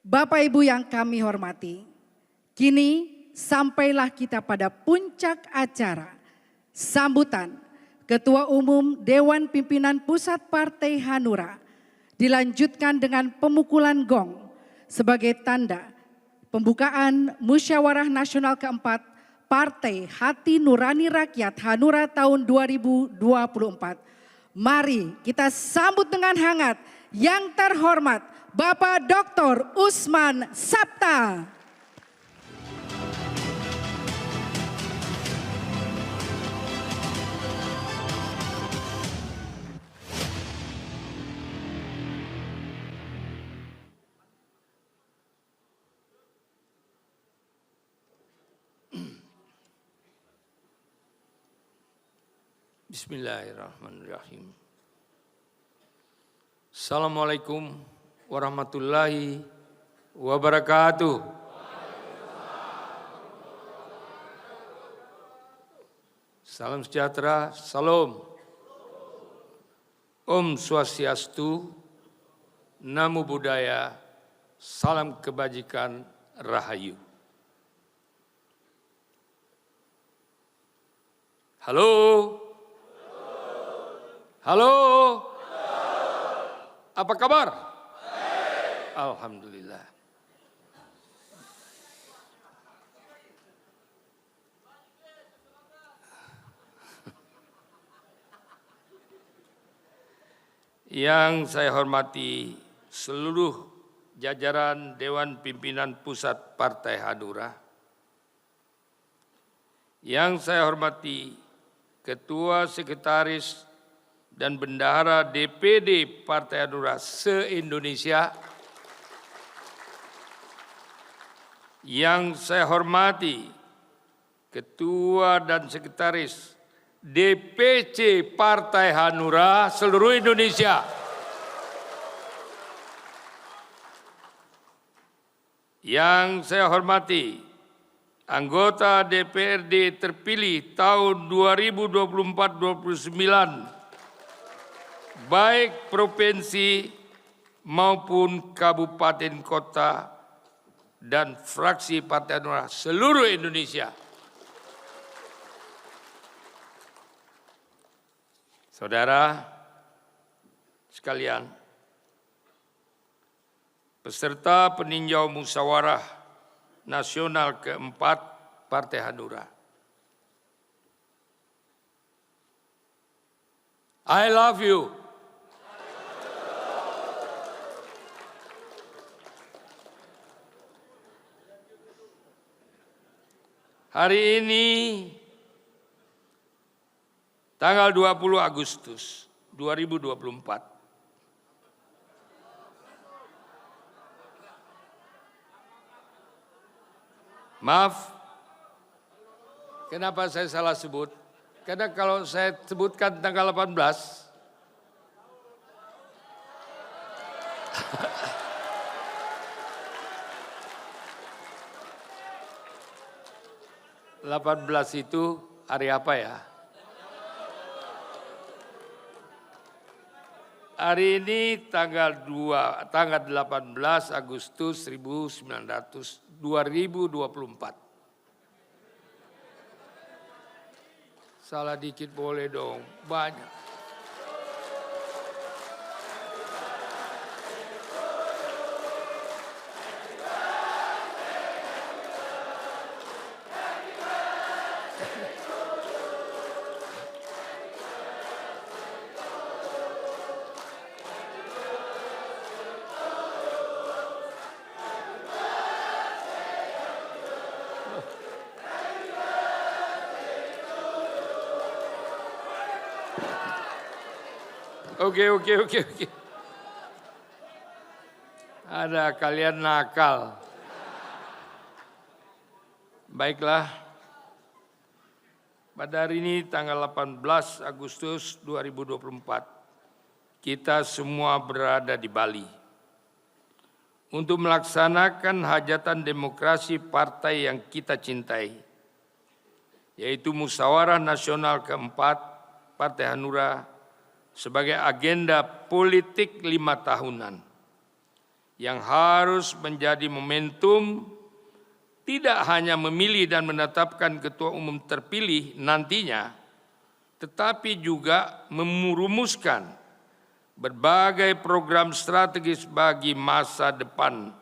Bapak Ibu yang kami hormati, kini sampailah kita pada puncak acara sambutan Ketua Umum Dewan Pimpinan Pusat Partai Hanura, dilanjutkan dengan pemukulan gong sebagai tanda pembukaan Musyawarah Nasional keempat Partai Hati Nurani Rakyat Hanura tahun 2024. Mari kita sambut dengan hangat yang terhormat Bapak Dr. Usman Sabta. Bismillahirrahmanirrahim. Assalamualaikum warahmatullahi wabarakatuh. Salam sejahtera, salam. Om Swastiastu, Namo Buddhaya, salam kebajikan, rahayu. Halo. Halo. Apa kabar? Baik. Alhamdulillah. Yang saya hormati seluruh jajaran Dewan Pimpinan Pusat Partai Hanura. Yang saya hormati Ketua Sekretaris dan Bendahara DPD Partai Hanura se-Indonesia. Yang saya hormati Ketua dan Sekretaris DPC Partai Hanura seluruh Indonesia. Yang saya hormati anggota DPRD terpilih tahun 2024-29 baik provinsi maupun kabupaten kota dan fraksi Partai Hanura seluruh Indonesia. Saudara sekalian, peserta peninjau musyawarah nasional keempat Partai Hanura. I love you. Hari ini tanggal 20 Agustus 2024. Maaf, kenapa saya salah sebut? Karena kalau saya sebutkan tanggal 18, itu hari apa ya? Hari ini tanggal 18 Agustus 2024. Salah dikit boleh dong, banyak. Oke. Ada kalian nakal. Baiklah. Pada hari ini tanggal 18 Agustus 2024, kita semua berada di Bali untuk melaksanakan hajatan demokrasi partai yang kita cintai, yaitu Musyawarah Nasional keempat Partai Hanura sebagai agenda politik 5 tahunan yang harus menjadi momentum tidak hanya memilih dan menetapkan ketua umum terpilih nantinya, tetapi juga merumuskan berbagai program strategis bagi masa depan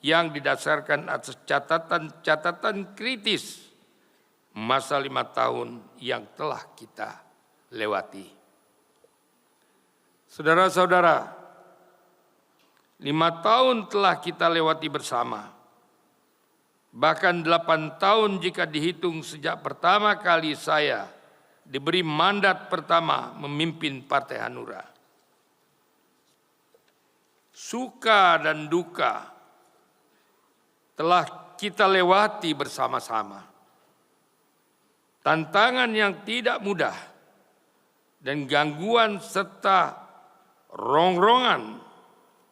yang didasarkan atas catatan kritis masa 5 tahun yang telah kita lewati. Saudara-saudara, 5 tahun telah kita lewati bersama. Bahkan 8 tahun jika dihitung sejak pertama kali saya diberi mandat pertama memimpin Partai Hanura. Suka dan duka telah kita lewati bersama-sama. Tantangan yang tidak mudah dan gangguan serta rongrongan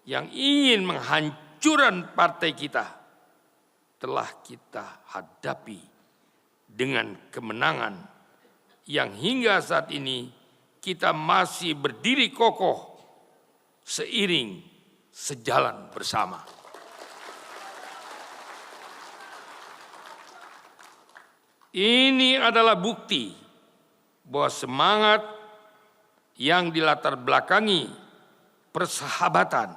yang ingin menghancurkan partai kita telah kita hadapi dengan kemenangan yang hingga saat ini kita masih berdiri kokoh seiring sejalan bersama. Ini adalah bukti bahwa semangat yang dilatar belakangi persahabatan,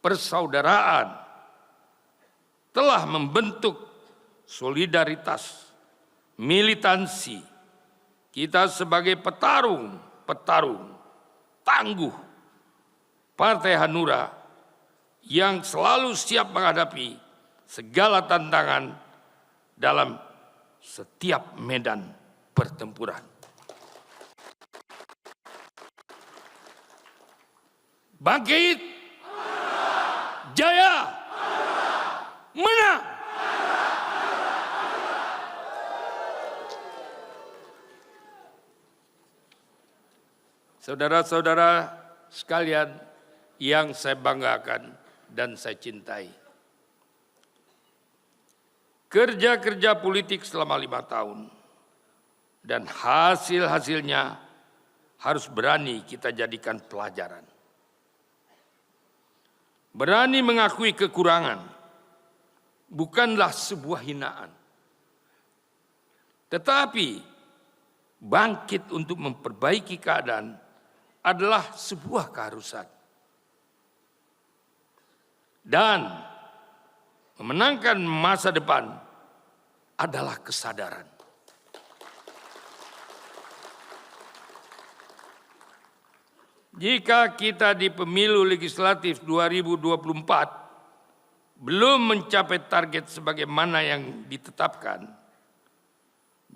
persaudaraan telah membentuk solidaritas, militansi kita sebagai petarung tangguh Partai Hanura yang selalu siap menghadapi segala tantangan dalam setiap medan pertempuran. Bangkit, jaya, menang. Saudara-saudara sekalian yang saya banggakan dan saya cintai. Kerja-kerja politik selama 5 tahun dan hasil-hasilnya harus berani kita jadikan pelajaran. Berani mengakui kekurangan bukanlah sebuah hinaan, tetapi bangkit untuk memperbaiki keadaan adalah sebuah keharusan. Dan memenangkan masa depan adalah kesadaran. Jika kita di pemilu legislatif 2024 belum mencapai target sebagaimana yang ditetapkan,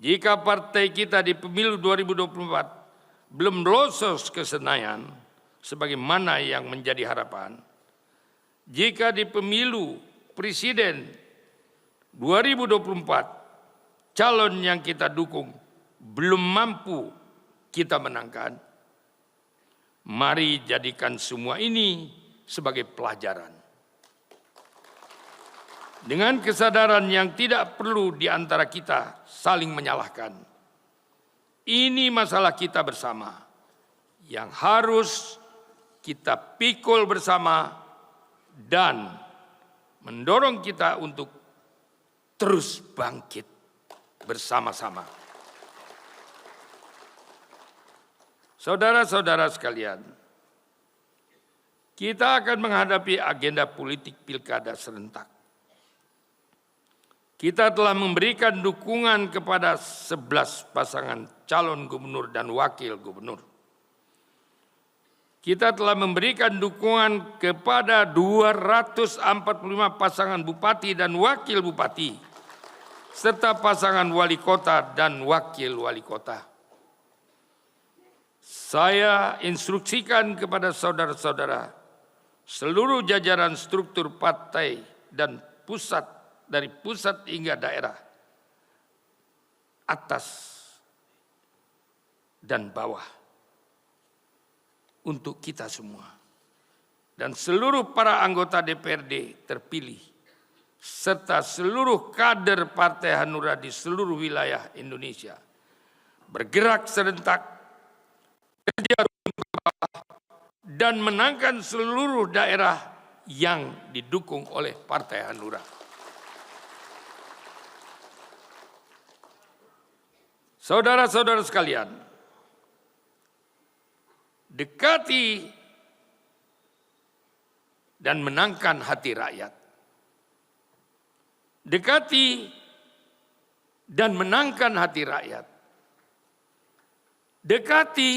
jika partai kita di pemilu 2024 belum lolos ke Senayan sebagaimana yang menjadi harapan, jika di pemilu presiden 2024 calon yang kita dukung belum mampu kita menangkan, mari jadikan semua ini sebagai pelajaran. Dengan kesadaran yang tidak perlu di antara kita saling menyalahkan. Ini masalah kita bersama yang harus kita pikul bersama dan mendorong kita untuk terus bangkit bersama-sama. Saudara-saudara sekalian, kita akan menghadapi agenda politik pilkada serentak. Kita telah memberikan dukungan kepada 11 pasangan calon gubernur dan wakil gubernur. Kita telah memberikan dukungan kepada 245 pasangan bupati dan wakil bupati, serta pasangan wali kota dan wakil wali kota. Saya instruksikan kepada saudara-saudara seluruh jajaran struktur partai dan pusat, dari pusat hingga daerah, atas dan bawah, untuk kita semua dan seluruh para anggota DPRD terpilih serta seluruh kader Partai Hanura di seluruh wilayah Indonesia bergerak serentak kerja dan menangkan seluruh daerah yang didukung oleh Partai Hanura. Saudara-saudara sekalian, dekati dan menangkan hati rakyat. Dekati dan menangkan hati rakyat. Dekati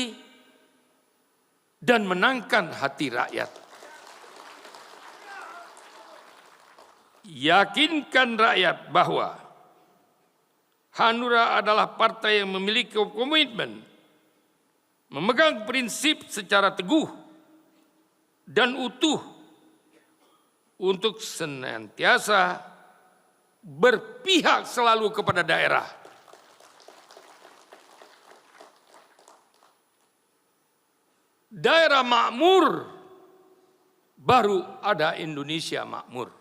dan menangkan hati rakyat. Yakinkan rakyat bahwa Hanura adalah partai yang memiliki komitmen, memegang prinsip secara teguh dan utuh untuk senantiasa berpihak selalu kepada daerah. Daerah makmur, baru ada Indonesia makmur.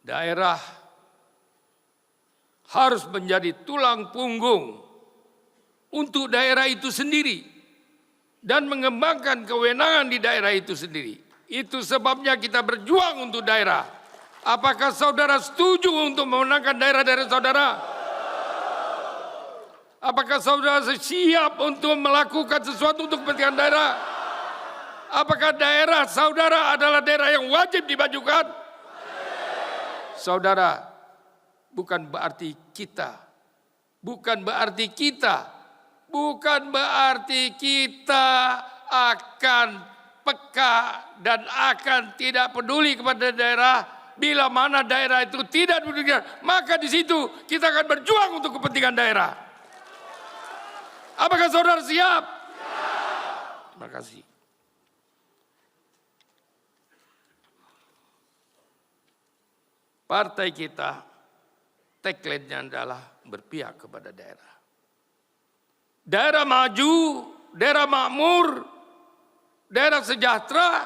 Daerah harus menjadi tulang punggung untuk daerah itu sendiri dan mengembangkan kewenangan di daerah itu sendiri. Itu sebabnya kita berjuang untuk daerah. Apakah saudara setuju untuk memenangkan daerah-daerah saudara? Apakah saudara siap untuk melakukan sesuatu untuk kepentingan daerah? Apakah daerah saudara adalah daerah yang wajib dimajukan? Saudara, bukan berarti kita akan peka dan akan tidak peduli kepada daerah. Bila mana daerah itu tidak peduli, maka di situ kita akan berjuang untuk kepentingan daerah. Apakah saudara siap? Terima kasih. Partai kita tagline-nya adalah berpihak kepada daerah. Daerah maju, daerah makmur, daerah sejahtera,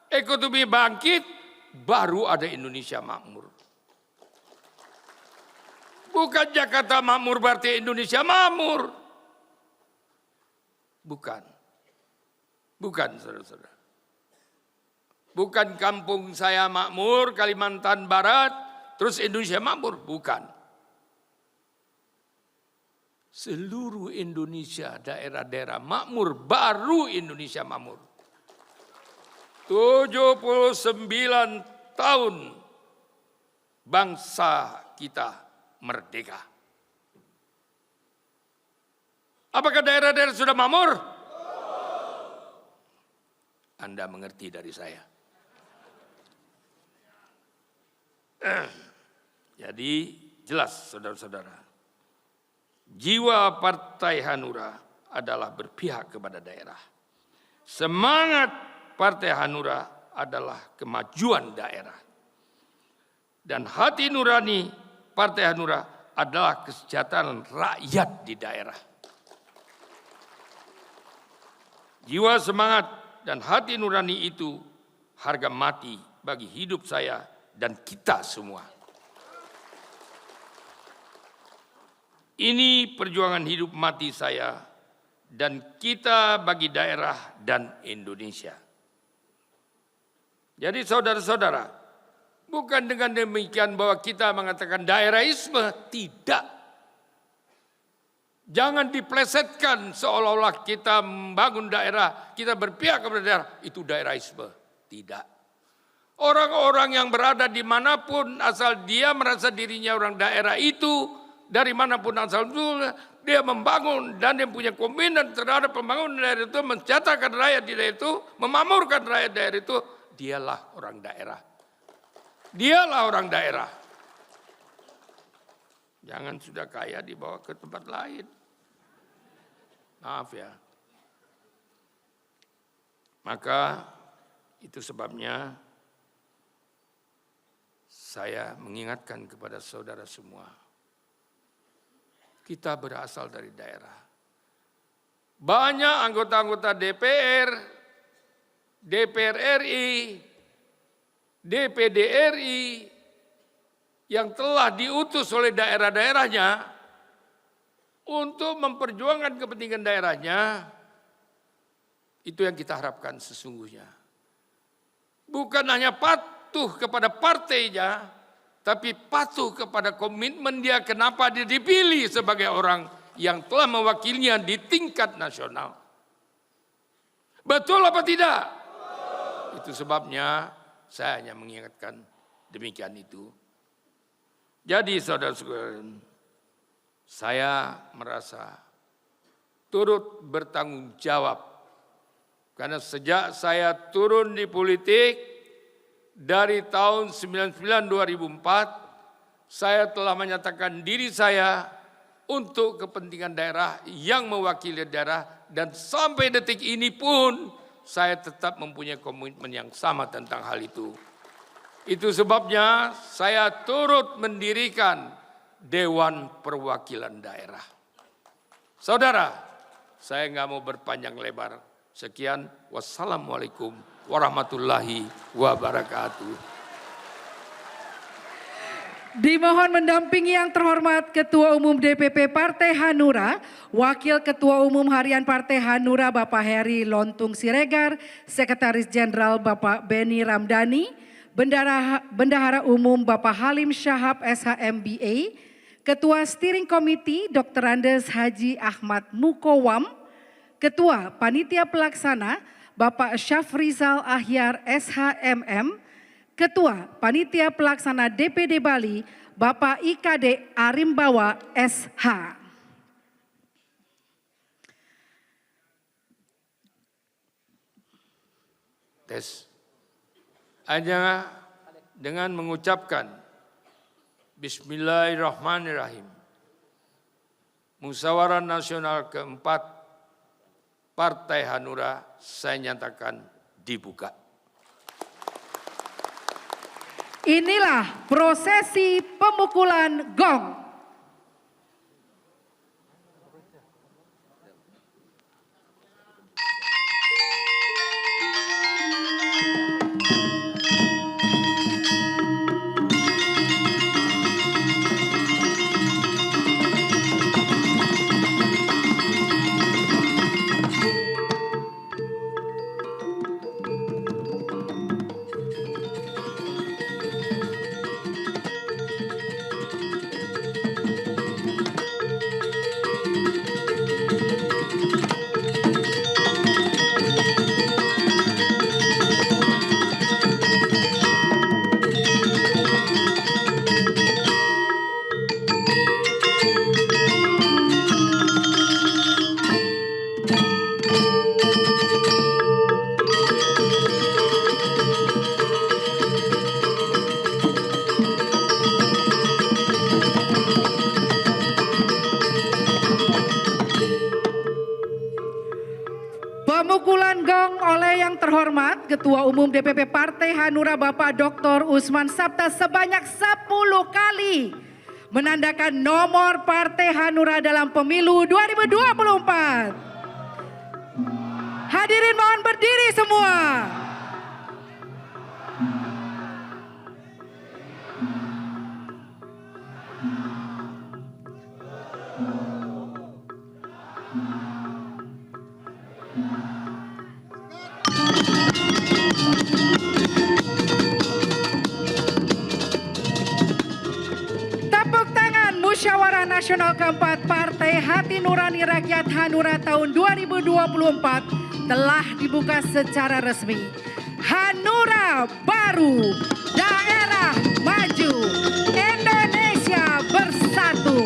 ekonomi bangkit, baru ada Indonesia makmur. Bukan Jakarta makmur berarti Indonesia makmur. Bukan saudara-saudara. Bukan kampung saya makmur, Kalimantan Barat, terus Indonesia makmur. Bukan. Seluruh Indonesia, daerah-daerah makmur, baru Indonesia makmur. 79 tahun bangsa kita merdeka. Apakah daerah-daerah sudah makmur? Anda mengerti dari saya. Jadi jelas saudara-saudara, jiwa Partai Hanura adalah berpihak kepada daerah. Semangat Partai Hanura adalah kemajuan daerah. Dan hati nurani Partai Hanura adalah kesejahteraan rakyat di daerah. Jiwa semangat dan hati nurani itu harga mati bagi hidup saya dan kita semua. Ini perjuangan hidup mati saya dan kita bagi daerah dan Indonesia. Jadi saudara-saudara, bukan dengan demikian bahwa kita mengatakan daerahisme, tidak. Jangan diplesetkan seolah-olah kita membangun daerah, kita berpihak kepada daerah, itu daerahisme. Tidak. Orang-orang yang berada dimanapun asal dia merasa dirinya orang daerah itu, dari manapun asal itu, dia membangun dan dia punya komitmen terhadap pembangunan daerah itu, mencetakkan rakyat di daerah itu, memakmurkan rakyat daerah itu, dialah orang daerah. Dialah orang daerah. Jangan sudah kaya dibawa ke tempat lain. Maaf ya. Maka itu sebabnya saya mengingatkan kepada saudara semua. Kita berasal dari daerah. Banyak anggota-anggota DPR, DPR RI, DPD RI yang telah diutus oleh daerah-daerahnya untuk memperjuangkan kepentingan daerahnya, Itu yang kita harapkan sesungguhnya. Bukan hanya patuh kepada partainya, tapi patuh kepada komitmen dia kenapa dia dipilih sebagai orang yang telah mewakilinya di tingkat nasional. Betul apa tidak? Itu sebabnya saya hanya mengingatkan demikian itu. Jadi saudara-saudara, saya merasa turut bertanggung jawab. Karena sejak saya turun di politik dari tahun 1999-2004, saya telah menyatakan diri saya untuk kepentingan daerah yang mewakili daerah. Dan sampai detik ini pun saya tetap mempunyai komitmen yang sama tentang hal itu. Itu sebabnya saya turut mendirikan Dewan Perwakilan Daerah. Saudara, saya nggak mau berpanjang lebar. Sekian, wassalamualaikum warahmatullahi wabarakatuh. Dimohon mendampingi yang terhormat Ketua Umum DPP Partai Hanura, Wakil Ketua Umum Harian Partai Hanura Bapak Heri Lontung Siregar, Sekretaris Jenderal Bapak Beni Ramdhani, Bendahara Umum Bapak Halim Syahab SHMBA, Ketua Steering Committee Dr. Andes Haji Ahmad Mukowam, Ketua Panitia Pelaksana Bapak Syafrizal Ahyar SHMM, Ketua Panitia Pelaksana DPD Bali Bapak IKD Arimbawa SH. Tes. Hanya dengan mengucapkan Bismillahirrahmanirrahim. Musyawarah Nasional keempat Partai Hanura saya nyatakan dibuka. Inilah prosesi pemukulan gong. Pemukulan gong oleh yang terhormat Ketua Umum DPP Partai Hanura Bapak Dr. Usman Sabta sebanyak 10 kali menandakan nomor Partai Hanura dalam pemilu 2024. Hadirin mohon berdiri semua. Tepuk tangan Musyawarah Nasional keempat Partai Hati Nurani Rakyat Hanura tahun 2024 telah dibuka secara resmi. Hanura baru, daerah maju, Indonesia bersatu.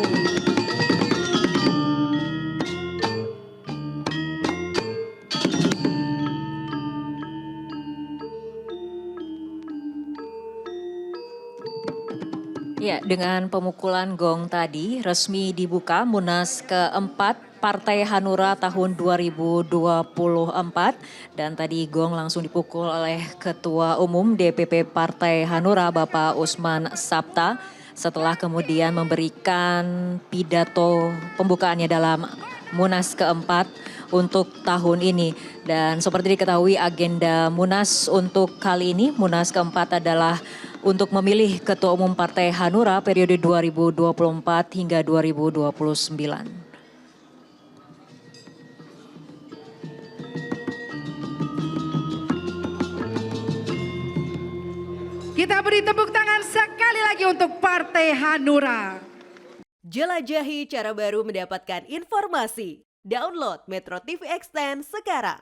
Ya, dengan pemukulan gong tadi resmi dibuka Munas keempat Partai Hanura tahun 2024 dan tadi gong langsung dipukul oleh Ketua Umum DPP Partai Hanura Bapak Usman Sabta setelah kemudian memberikan pidato pembukaannya dalam Munas keempat untuk tahun ini. Dan seperti diketahui agenda Munas untuk kali ini, Munas keempat adalah untuk memilih Ketua Umum Partai Hanura periode 2024 hingga 2029. Kita beri tepuk tangan sekali lagi untuk Partai Hanura. Jelajahi cara baru mendapatkan informasi. Download Metro TV Extend sekarang.